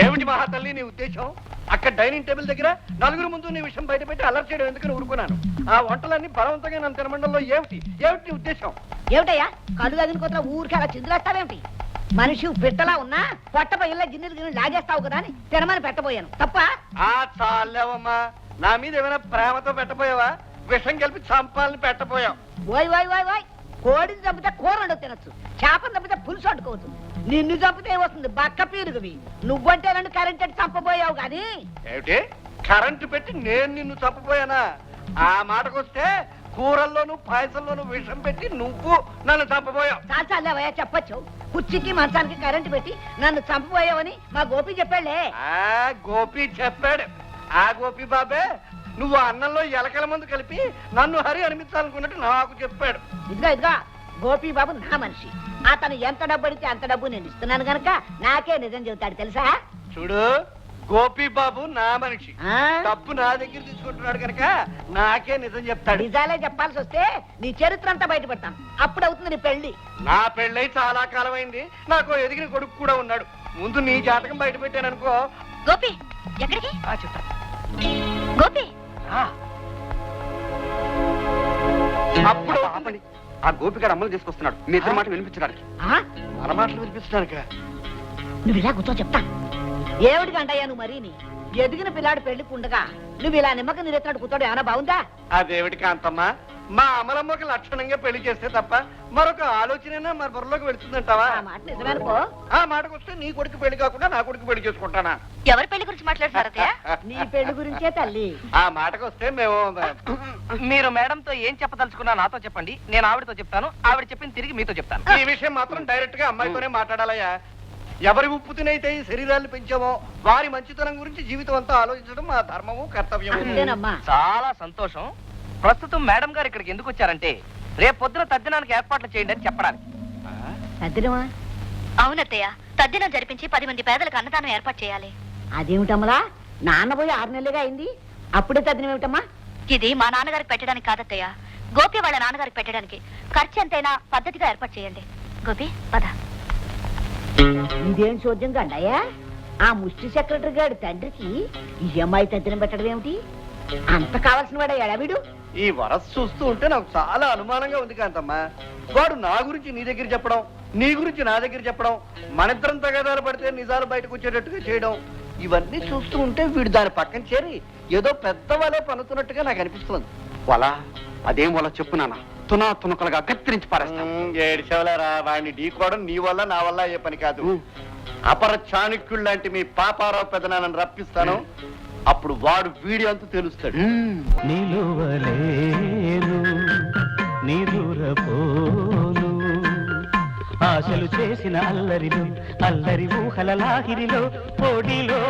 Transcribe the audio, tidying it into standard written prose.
ఏమిటి మహాతల్లి నీ ఉద్దేశం? అక్కడ డైనింగ్ టేబుల్ దగ్గర నలుగురు ముందు నీ విషయం బయట పెట్టి అలర్ట్ చేయడం ఎందుకని ఊరుకున్నాను. ఆ వంటలన్నీ బలవంతంగా నన్ను తినమండలో ఏమిటి ఏమిటి నీ ఉద్దేశం? ఏమిటయ్యా కళ్ళు తగిన కొత్త ఊరికి అలా చిందులేస్తావేమిటి? మనిషి పెట్టలా ఉన్నా పొట్టపయ్యలా గిన్నెలు గిన్నెలు లాగేస్తావు కదా అని తినమని పెట్టబోయాను తప్ప. చాలేవమ్మా, నా మీద ఏమైనా ప్రేమతో పెట్టబోయావా? విషం కలిపి చంపాలని పెట్టబోయావు. ఓయ్ ఓయ్ ఓయ్ ఓయ్, కోడిని చంపితే కూర వండు తినొచ్చు, చేపను చంపితే పులుసు వండుకోవచ్చు. నిన్ను చంపితే వస్తుంది బక్క పీరుగువి. నువ్వంటే నన్ను కరెంట్ పెట్టి చంపబోయావు కానీ. ఏమిటి కరెంటు పెట్టి నేను నిన్ను చంపబోయానా? ఆ మాటకొస్తే కూరల్లోనూ పాయసంలోనూ విషం పెట్టి నువ్వు నన్ను చంపబోయావు. చాలేవయ్యా చెప్పచ్చు. కుర్చీకి మంచానికి కరెంటు పెట్టి నన్ను చంపబోయావని మా గోపి చెప్పాడులే. గోపి చెప్పాడు. ఆ గోపి బాబే నువ్వు అన్నంలో ఎలకల మందు కలిపి నన్ను హరి అనిపించాలనుకున్నట్టు నాకు చెప్పాడు. ఇదిగా గోపి బాబు నా మనిషి. అతను ఎంత డబ్బు అడిగితే అంత డబ్బు నేను ఇస్తున్నాను గనక నాకే నిజం చెబుతాడు తెలుసా. చూడు, గోపి బాబు నా మనిషి, డబ్బు నా దగ్గర తీసుకుంటున్నాడు కనుక నాకే నిజం చెప్తాడు. నిజాలే చెప్పాల్సి వస్తే నీ చరిత్ర అంతా బయటపెడతాను. అప్పుడు అవుతుంది నీ పెళ్లి. నా పెళ్ళై చాలా కాలం అయింది. నాకు ఎదిగిన కొడుకు కూడా ఉన్నాడు. ముందు నీ జాతకం బయట పెట్టాను అనుకో. గోపి ఎక్కడికి? చెప్తా. గోపి అప్పుడు ఆ గోపిగాడు అమ్మలు తీసుకొస్తున్నాడు. మీ ఇద్దరు మాట వినిపించడానికి. మన మాటలు వినిపించడానికి నువ్వు ఇలా కూర్చో చెప్తా. ఏమిటి గంటయ్యా నువ్వు మరీని? ఎదిగిన పిల్లాడు పెళ్లికి ఉండగా నువ్వు ఇలా నిమ్మక నీరెత్తినట్టు కూర్చోడు ఏమైనా బాగుందా? అదేమిటి కాంతమ్మా, మా అమలమ్మకి లక్షణంగా పెళ్లి చేస్తే తప్ప మరొక ఆలోచన మన బుర్రలోకి వెళుతుందంటావా? ఆ మాట నిజమేనుకో. ఆ మాటకు వస్తే నీ కొడుకు పెళ్లి కాకుండా నా కొడుకు పెళ్లి చేసుకుంటానా? ఎవరి పెళ్లి గురించి మాట్లాడతారతయ్య? నీ పెళ్లి గురించే తల్లి. ఆ మాటకు వస్తే మేము మీరు మేడంతో ఏం చెప్పదలుచుకున్నా నాతో చెప్పండి, నేను ఆవిడతో చెప్తాను. ఆవిడ చెప్పింది తిరిగి మీతో చెప్తాను. ఈ విషయం మాత్రం డైరెక్ట్ గా అమ్మాయితోనే మాట్లాడాలయ్యా. ఎవరి ఉప్పుతినైతే ఈ శరీరాన్ని పెంచామో వారి మంచితనం గురించి జీవితం అంతా ఆలోచించడం మా ధర్మము కర్తవ్యము. చాలా సంతోషం. ప్రస్తుతం మేడం గారు ఇక్కడికి ఎందుకు వచ్చారంటే రేపు పొద్దున తద్దినానికి ఏర్పాట్లు చేయండి అని చెప్పడానికి. అవునత్తయ్య, తద్దినం జరిపించి 10 మంది పేదలకు అన్నదానం ఏర్పాటు చేయాలి. అదేమిటమ్మలా, నాన్న పోయి 6 నెలలుగా అయింది, అప్పుడే తద్దినం ఏమిటమ్మా? ఇది మా నాన్నగారికి పెట్టడానికి కాదత్తయ్య, గోపి వాళ్ళ నాన్నగారికి పెట్టడానికి. ఖర్చు ఎంతైనా పద్ధతిగా ఏర్పాటు చేయండి. గోపి పద. ఇదేం చోద్యం గండయ్యా, ఆ ముష్టి సెక్రటరీ గారి తండ్రికి ఈ అమ్మాయి తద్దినం పెట్టడం ఏమిటి? అంత కావాల్సిన వాడా ఎడవిడు? ఈ వరస చూస్తూ ఉంటే నాకు చాలా అనుమానంగా ఉంది కాంతమ్మా. వాడు నా గురించి నీ దగ్గర చెప్పడం, నీ గురించి నా దగ్గర చెప్పడం, మనిద్దరం తగాదాలు పడితే నిజాలు బయటకు వచ్చేటట్టుగా చేయడం, ఇవన్నీ చూస్తూ ఉంటే వీడు దాని పక్కన చేరి ఏదో పెద్ద వాళ్ళే పనుతున్నట్టుగా నాకు అనిపిస్తుంది. వలా అదేం వల్ల చెప్పు నాన్న, తునకలుగా కత్తిరించి పారేస్తాం. ఏడిసేవలేరా, వాడిని ఢీకోవడం నీ వల్ల నా వల్ల అయ్యే పని కాదు. అపర చాణక్యుడు లాంటి మీ పాపారావు పెదనాన్నని రప్పిస్తాను. అప్పుడు వాడు వీడి అంతు తెలుస్తాడు. నిలువలేను నిదురపోను ఆశలు చేసిన అల్లరి ఊహల లాహిరిలో పొడిలో